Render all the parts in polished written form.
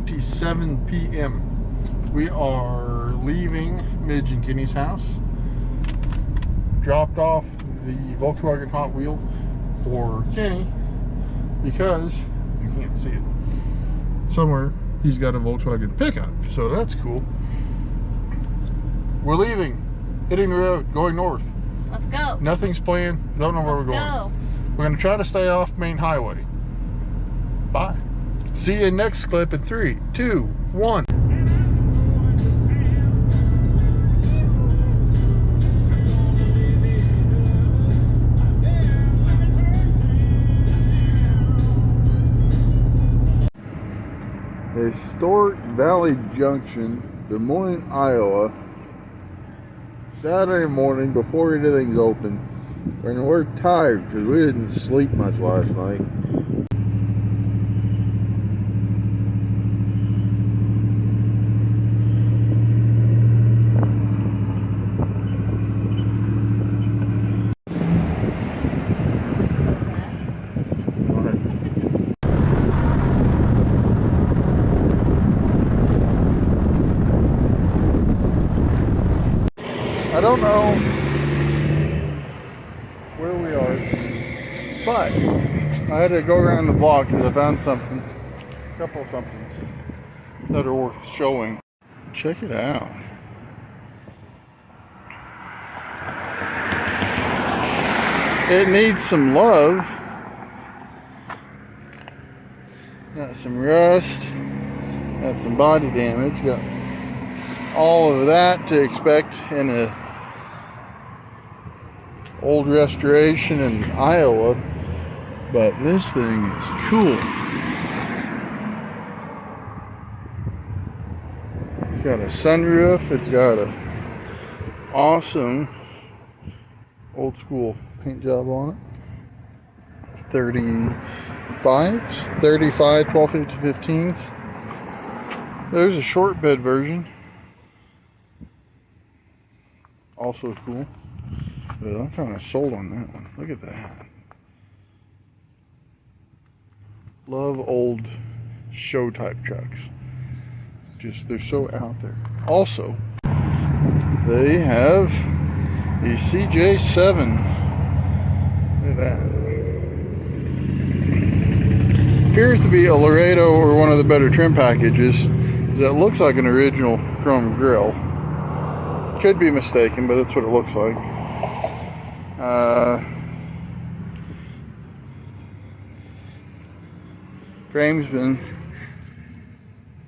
10:57 p.m. We are leaving Midge and Kenny's house. Dropped off the Volkswagen Hot Wheel for Kenny because you can't see it. Somewhere he's got a Volkswagen pickup, so that's cool. We're leaving, hitting the road, going north. Let's go. Nothing's planned. Don't know where we're going. We're going to try to stay off main highway. Bye. See you next clip in 3, 2, 1. Historic Valley Junction, Des Moines, Iowa. Saturday morning before anything's open. And we're tired because we didn't sleep much last night. I don't know where we are, but I had to go around the block because I found something, a couple of somethings that are worth showing. Check it out. It needs some love. Got some rust, got some body damage, got all of that to expect in a old restoration in Iowa, but this thing is cool. It's got a sunroof, it's got a awesome old school paint job on it. 35, 1250 15s. There's a short bed version. Also cool. But I'm kind of sold on that one. Look at that. Love old show type trucks. Just, they're so out there. Also, they have a CJ7. Look at that. Appears to be a Laredo or one of the better trim packages. That looks like an original chrome grille. Could be mistaken, but that's what it looks like. Frame's been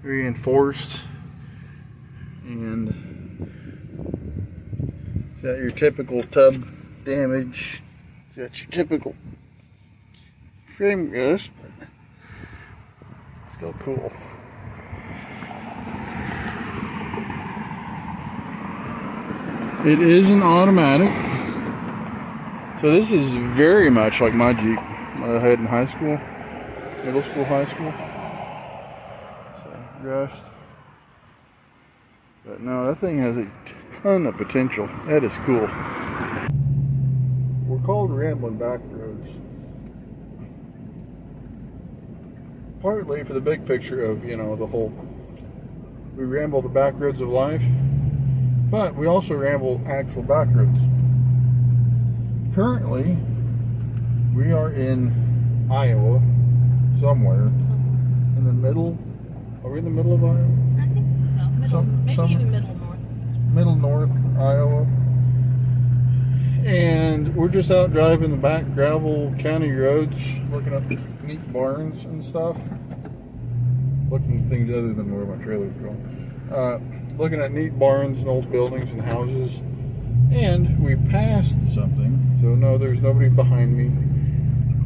reinforced, and it's got your typical tub damage. It's got your typical frame rust, but it's still cool. It is an automatic. So this is very much like my Jeep I had in high school, middle school, high school. So rust. But no, that thing has a ton of potential. That is cool. We're called rambling back roads. Partly for the big picture of, you know, the whole, we ramble the back roads of life, but we also ramble actual back roads. Currently, we are in Iowa, somewhere in the middle. Are we in the middle of Iowa? I think so. Middle, maybe even middle north. Middle north, Iowa. And we're just out driving the back gravel county roads, looking up neat barns and stuff. Looking at things other than where my trailer's going. Looking at neat barns and old buildings and houses. And we passed something. So no, there's nobody behind me.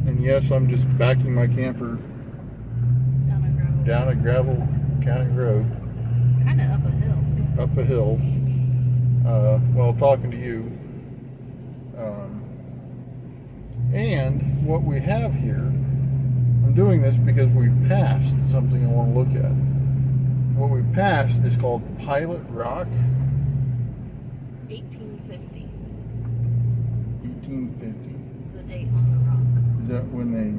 And yes, I'm just backing my camper down a gravel county road. Kind of up a hill, too. Up a hill. While talking to you. And what we have here, I'm doing this because we passed something I want to look at. What we passed is called Pilot Rock. 1850 1850. is the date on the rock. Is that when they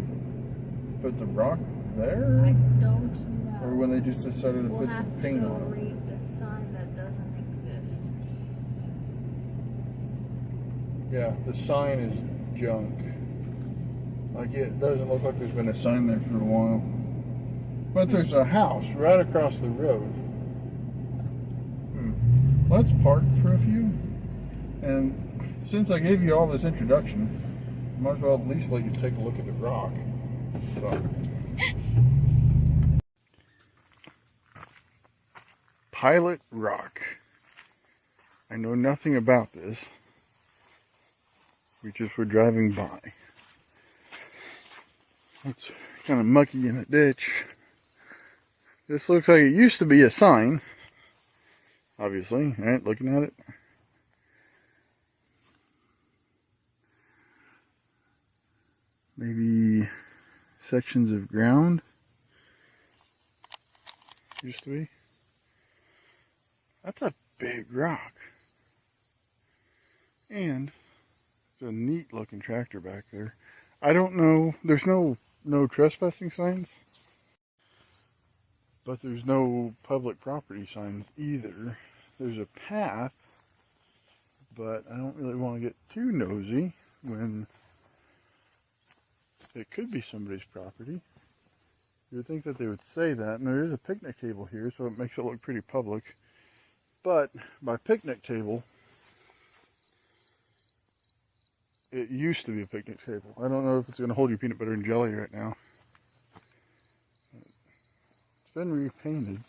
put the rock there? I don't know. Or when they just decided to We'll put have the to paint go on it? read the sign that doesn't exist. Yeah, the sign is junk. Like, it doesn't look like there's been a sign there for a while. But there's a house right across the road. Let's park for a few. And since I gave you all this introduction, might as well at least let you take a look at the rock. So. Pilot Rock. I know nothing about this. We just were driving by. It's kind of mucky in the ditch. This looks like it used to be a sign. Obviously, right? Looking at it. Maybe sections of ground. Used to be. That's a big rock. And there's a neat looking tractor back there. I don't know. There's no trespassing signs. But there's no public property signs either. There's a path, but I don't really want to get too nosy when it could be somebody's property. You would think that they would say that, and there is a picnic table here, so it makes it look pretty public. But by picnic table, it used to be a picnic table. I don't know if it's going to hold your peanut butter and jelly right now. It's been repainted at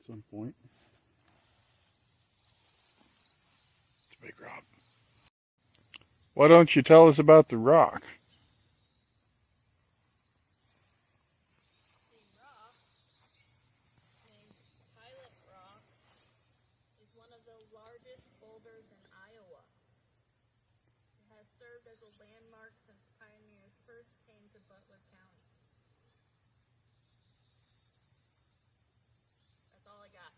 some point. It's a big rock. Why don't you tell us about the rock? The rock, named Pilot Rock, is one of the largest boulders in Iowa. It has served as a landmark since pioneers first came to Butler County. That's all I got.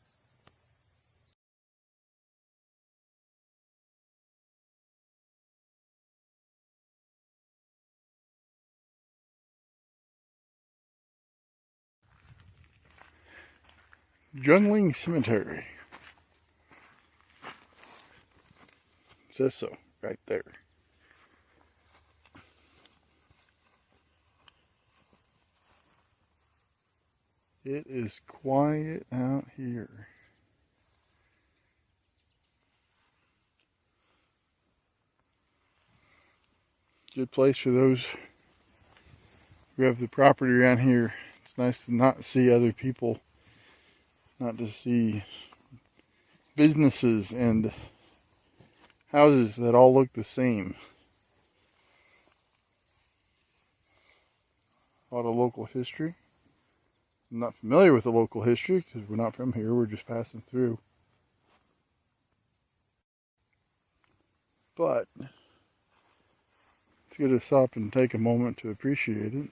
Jungling Cemetery. It says so, right there. It is quiet out here. Good place for those who have the property around here. It's nice to not see other people, not to see businesses and houses that all look the same. A lot of local history. I'm not familiar with the local history because we're not from here, we're just passing through. But it's good to stop and take a moment to appreciate it.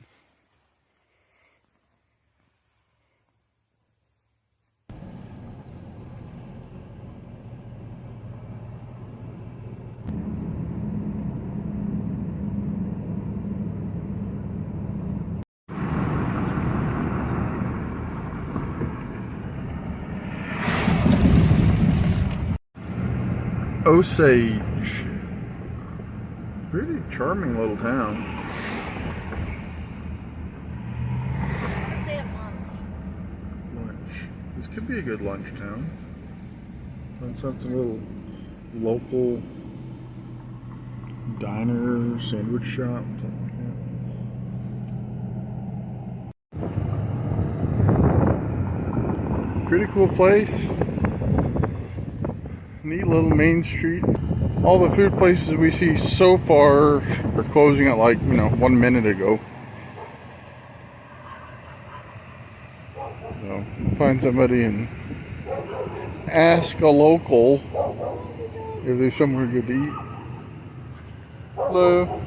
Osage. Pretty charming little town. They have lunch. Lunch. This could be a good lunch town. Find something a little local diner, sandwich shop, something like that. Pretty cool place. Neat little main street. All the food places we see so far are closing at 1 minute ago. So find somebody and ask a local if there's somewhere good to eat. Hello.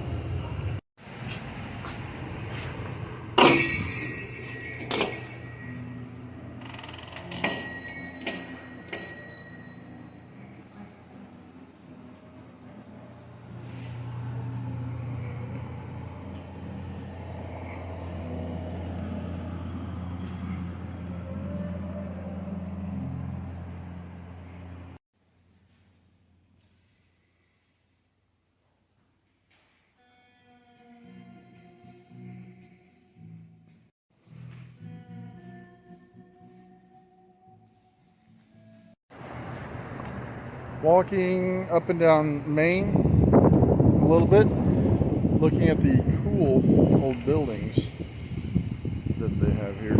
Walking up and down Main a little bit, looking at the cool old buildings that they have here.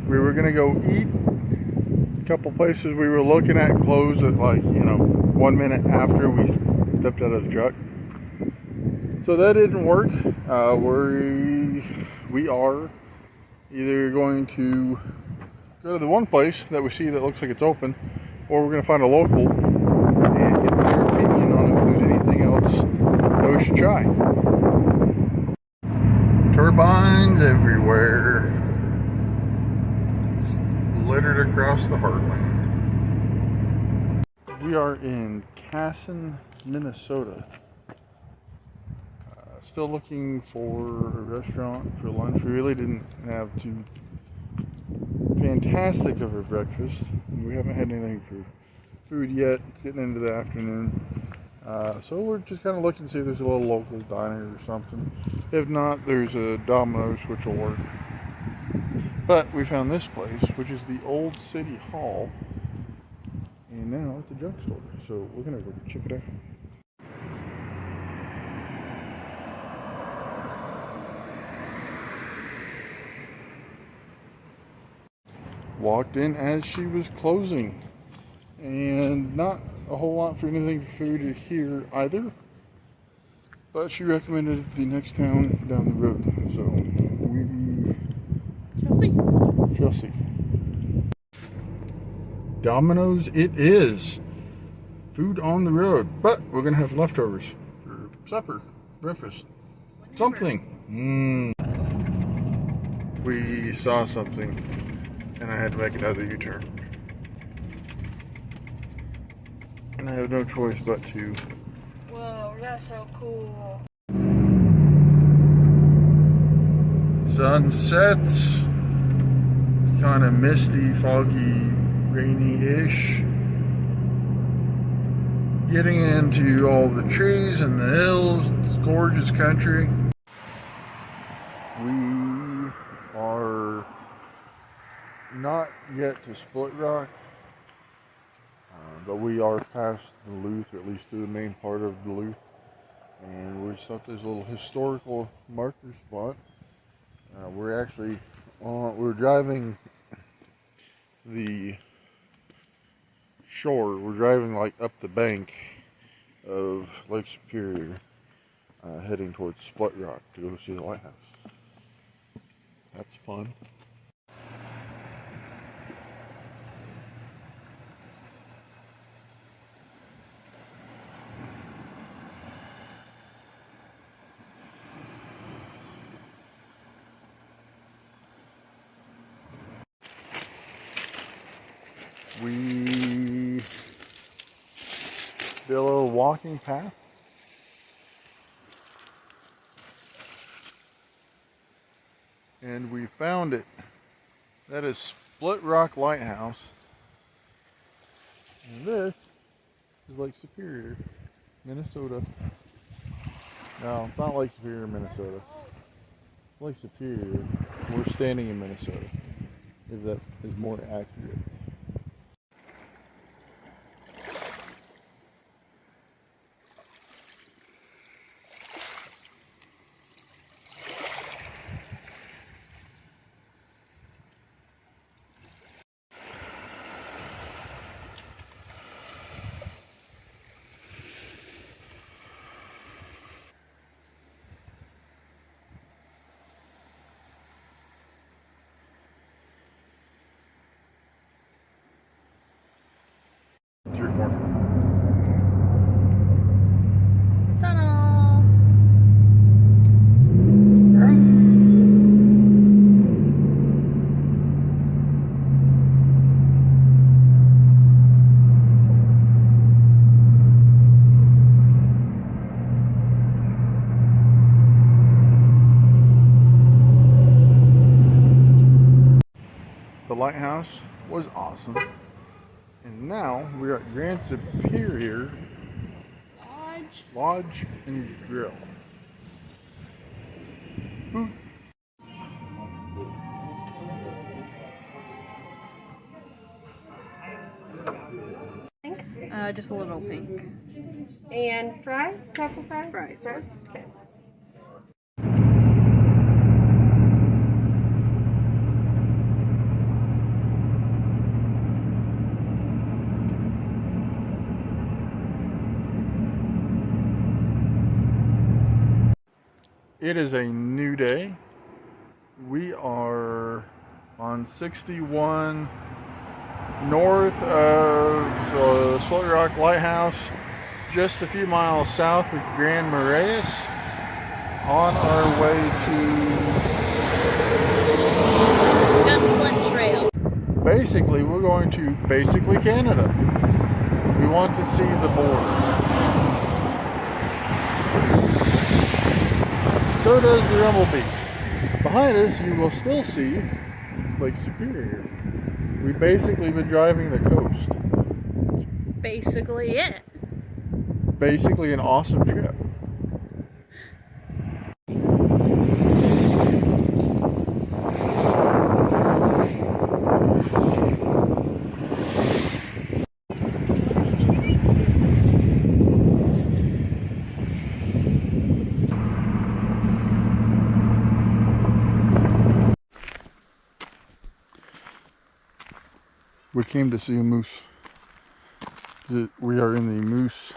We were gonna go eat. A couple places we were looking at closed at, like, 1 minute after we stepped out of the truck. So that didn't work. We are either going to go to the one place that we see that looks like it's open, or we're going to find a local and get their opinion on if there's anything else that we should try. Turbines everywhere, littered across the heartland. We are in Casson, Minnesota. Still looking for a restaurant for lunch. We really didn't have too fantastic of a breakfast. We haven't had anything for food yet. It's getting into the afternoon. So we're just kind of looking to see if there's a little local diner or something. If not, there's a Domino's, which will work. But we found this place, which is the Old City Hall. And now it's a drugstore. So we're going to go check it out. Walked in as she was closing, and not a whole lot for anything for food here either, but she recommended the next town down the road, so we shall see. Domino's it is. Food on the road, but we're gonna have leftovers for supper, breakfast, something. We saw something and I had to make another U-turn. And I have no choice but to. Whoa, that's so cool. Sun sets. It's kind of misty, foggy, rainy-ish. Getting into all the trees and the hills. It's gorgeous country. We are not yet to Split Rock, but we are past Duluth, or at least through the main part of Duluth, and we just thought there's a little historical marker spot. We're driving the shore. We're driving like up the bank of Lake Superior, heading towards Split Rock to go see the lighthouse. That's fun. We did a little walking path. And we found it. That is Split Rock Lighthouse. And this is Lake Superior, Minnesota. No, it's not Lake Superior, Minnesota. It's Lake Superior. We're standing in Minnesota, if that is more accurate. It's your corner. Tunnel. The lighthouse was awesome. And now we're at Grand Superior Lodge and Grill. Ooh. Just a little pink. And fries? Truffle fries? Fries. Okay. It is a new day. We are on 61 north of the Floating Rock Lighthouse, just a few miles south of Grand Marais, on our way to Gunflint Trail. basically, we're going to Canada. We want to see the border. So does the Rumble Bee. Behind us, you will still see Lake Superior. We've basically been driving the coast. Basically it. Basically an awesome trip. We came to see a moose. We are in the moose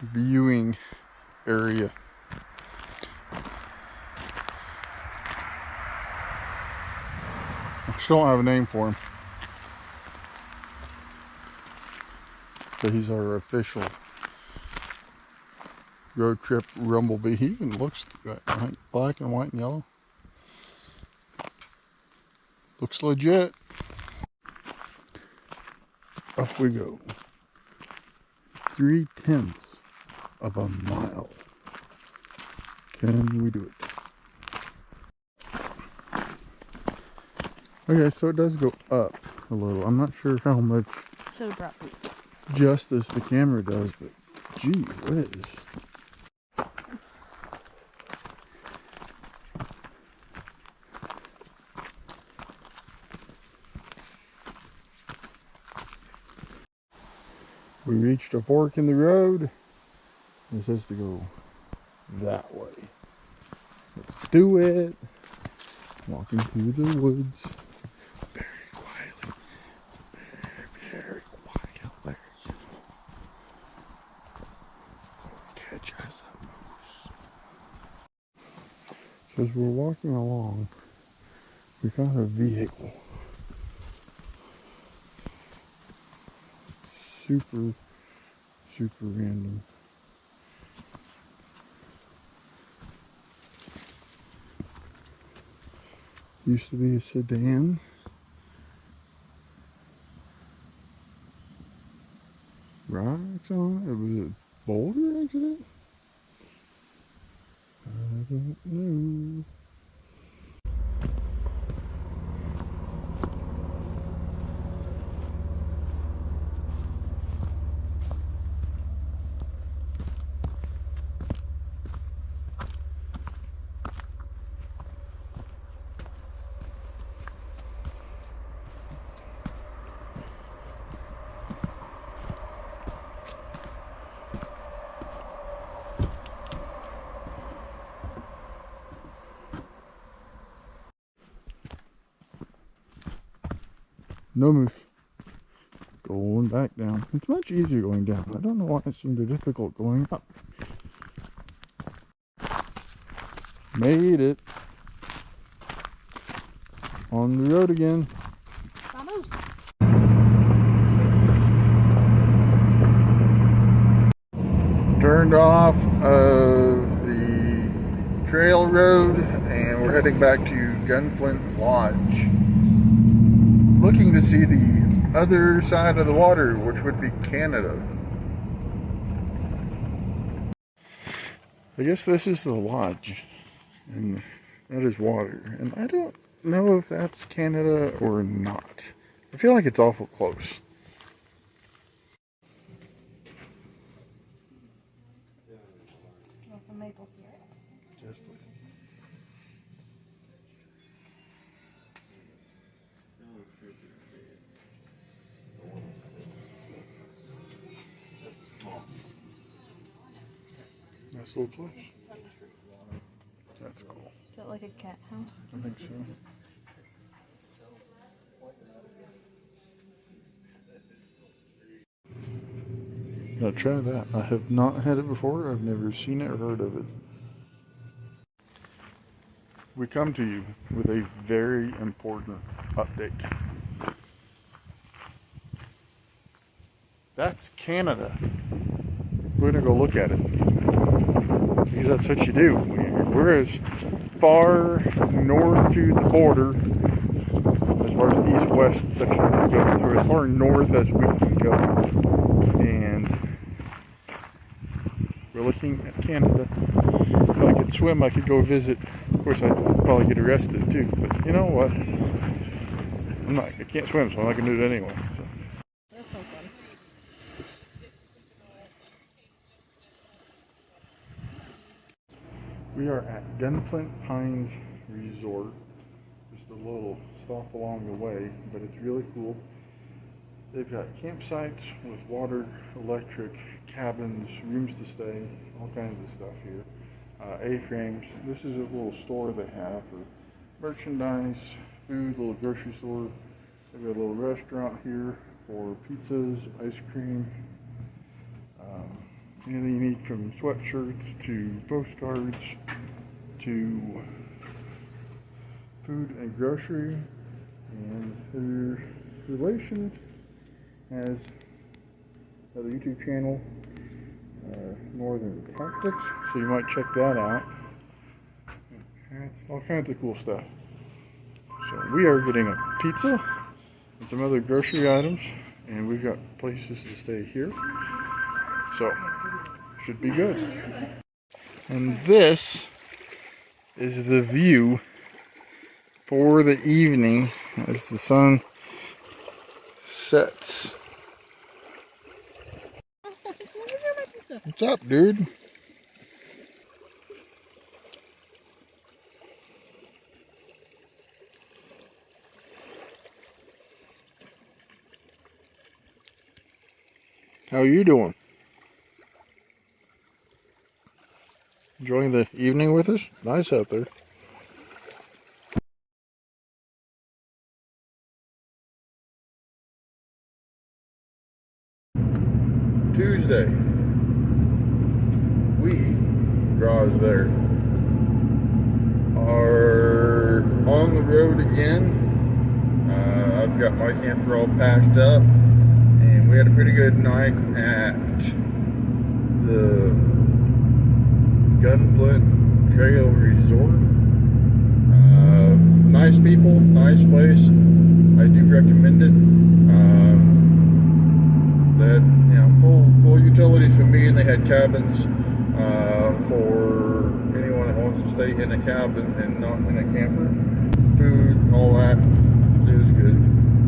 viewing area. I still don't have a name for him, but he's our official road trip rumblebee. He even looks black and white and yellow. Looks legit. Up we go. 3/10 of a mile. Can we do it? Okay, so it does go up a little. I'm not sure how much So drop it. justice the camera does, but gee whiz. We reached a fork in the road. It says to go that way. Let's do it. Walking through the woods. Very quietly. Very quietly. Catch us a moose. So as we're walking along, we found a vehicle. Super random. Used to be a sedan. Rocks on it. Was it a boulder accident? I don't know. No moose. Going back down. It's much easier going down. I don't know why it seemed difficult going up. Made it. On the road again. Vamos. Turned off of the trail road and we're heading back to Gunflint Lodge. Looking to see the other side of the water, which would be Canada. I guess this is the lodge, and that is water. And I don't know if that's Canada or not. I feel like it's awful close. Want some maple syrup? Yes, please. Nice little place. That's cool. Is that like a cat house? I think so. Gotta try that. I have not had it before. I've never seen it or heard of it. We come to you with a very important update. That's Canada. We're gonna go look at it because that's what you do. We're as far north to the border as far as the east-west section goes. We're as far north as we can go, and we're looking at Canada. If I could swim, I could go visit. Of course, I'd probably get arrested too. But you know what? I can't swim, so I'm not gonna do it anyway. So. That's so fun. We are at Gunflint Pines Resort. Just a little stop along the way, but it's really cool. They've got campsites with water, electric, cabins, rooms to stay, all kinds of stuff here. A-frames. This is a little store they have for merchandise, food, little grocery store. They've got a little restaurant here for pizzas, ice cream. Anything you need from sweatshirts to postcards to food and grocery. And her relation has another YouTube channel, Northern Tactics, so you might check that out. It's all kinds of cool stuff. So we are getting a pizza and some other grocery items, and we've got places to stay here. So should be good. And this is the view for the evening as the sun sets. What's up, dude? How are you doing? Enjoying the evening with us? Nice out there. Tuesday. We, garage there, are on the road again. I've got my camper all packed up, and we had a pretty good night at the Gunflint Trail Resort. Nice people, nice place. I do recommend it. That, you know, full utilities for me, and they had cabins for anyone that wants to stay in a cabin and not in a camper. Food, all that. It was good.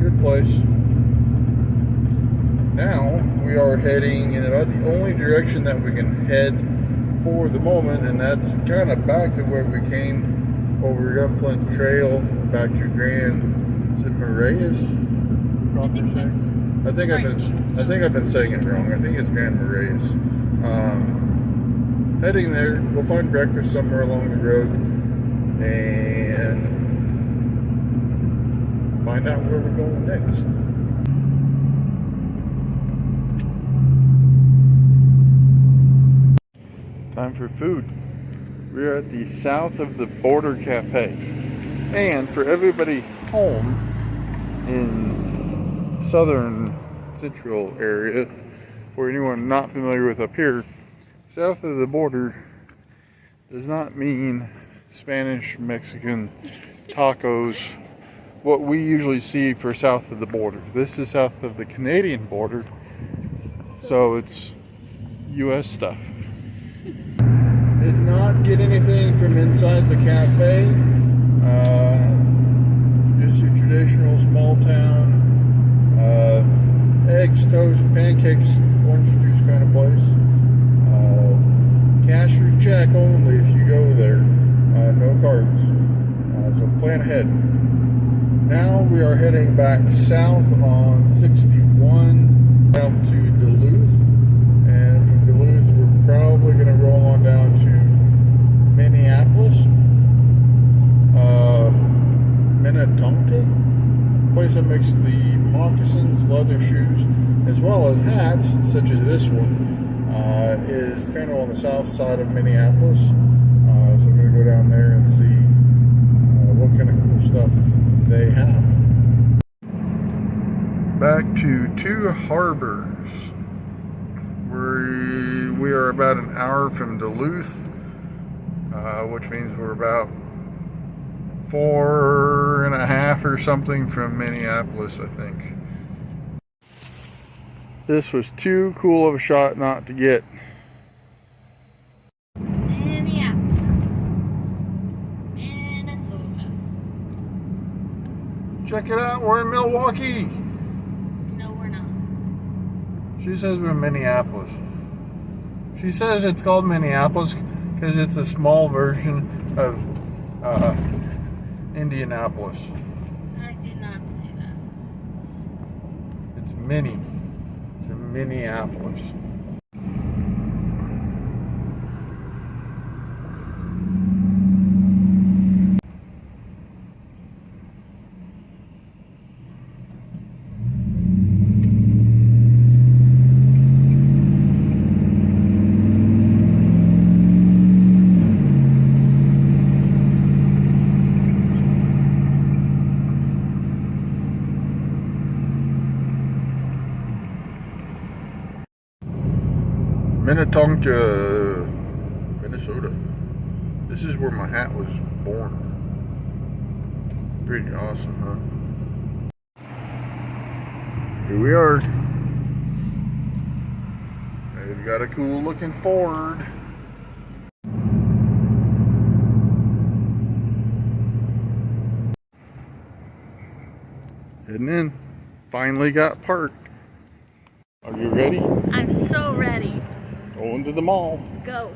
Good place. Now we are heading in about the only direction that we can head for the moment, and that's kind of back to where we came over Gunflint Trail back to Grand. Is it Marais? I think I've been saying it wrong. I think it's Grand Marais. Heading there, we'll find breakfast somewhere along the road and find out where we're going next. Time for food. We're at the South of the Border Cafe. And for everybody home in southern central area, or anyone not familiar with up here, south of the border does not mean Spanish, Mexican, tacos, what we usually see for south of the border. This is south of the Canadian border, so it's US stuff. Did not get anything from inside the cafe. Just your traditional small town eggs, toast, pancakes, orange juice kind of place. Cash or check only if you go there. No cards. So plan ahead. Now we are heading back south on 61 south to Duluth. And from Duluth we're probably going to roll on down that mix the moccasins, leather shoes, as well as hats, such as this one, is kind of on the south side of Minneapolis. So I'm going to go down there and see what kind of cool stuff they have. Back to Two Harbors. We are about an hour from Duluth, which means we're about 4.5 or something from Minneapolis, I think. This was too cool of a shot not to get. Minnesota. Check it out, we're in Milwaukee. No, we're not. She says we're in Minneapolis. She says it's called Minneapolis because it's a small version of Indianapolis. I did not say that. It's mini. It's in Minneapolis. Minnetonka, Minnesota. This is where my hat was born. Pretty awesome, huh? Here we are. They've got a cool looking Ford. Heading in. Finally got parked. Are you ready? I'm so ready. Going to the mall. Let's go.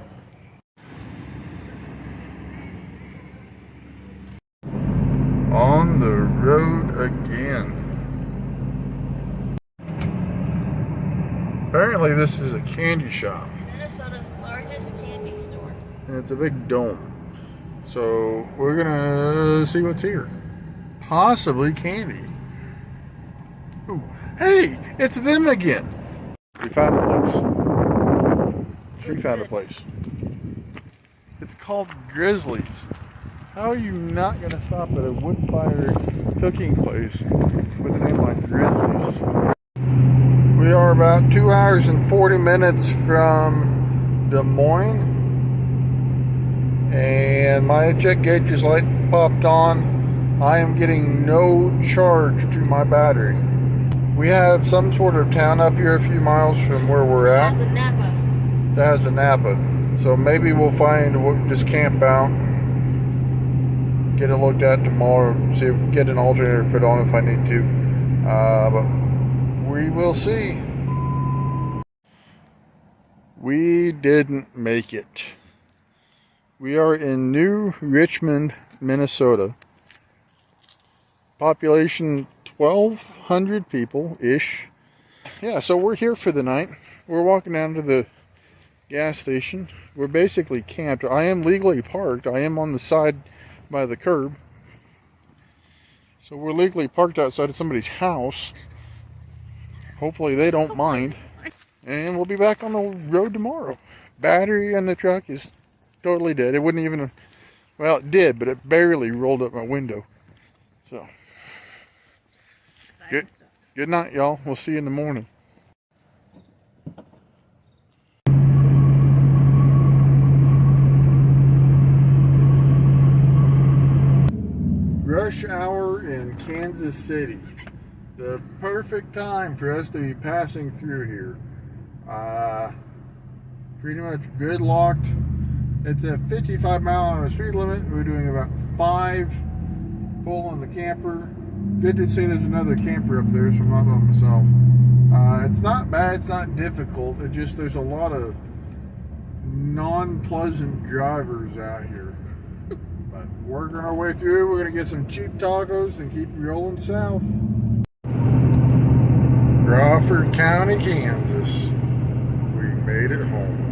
On the road again. Apparently this is a candy shop. Minnesota's largest candy store. And it's a big dome. So we're gonna see what's here. Possibly candy. Ooh, hey, it's them again. We found a place. She found a place. It's called Grizzlies. How are you not going to stop at a wood fire cooking place with a name like Grizzlies? We are about 2 hours and 40 minutes from Des Moines. And my check gauge's light popped on. I am getting no charge to my battery. We have some sort of town up here a few miles from where we're at. That's a Napa. That has a Napa. So maybe we'll just camp out, get it looked at tomorrow, see if we can get an alternator put on if I need to. But we will see. We didn't make it. We are in New Richmond, Minnesota. Population 1,200 people-ish. Yeah, so we're here for the night. We're walking down to the gas station. We're basically camped. I am legally parked. I am on the side by the curb. So we're legally parked outside of somebody's house. Hopefully they don't mind. And we'll be back on the road tomorrow. Battery in the truck is totally dead. It wouldn't even, well, it did, but it barely rolled up my window. So, good night, y'all. We'll see you in the morning. Rush hour in Kansas City. The perfect time for us to be passing through here. Pretty much gridlocked. It's a 55 mile an hour speed limit. We're doing about 5 pulling the camper. Good to see there's another camper up there, so I'm not by myself. It's not bad, it's not difficult. It just, there's a lot of non-pleasant drivers out here. But working our way through, we're gonna get some cheap tacos and keep rolling south. Crawford County, Kansas. We made it home.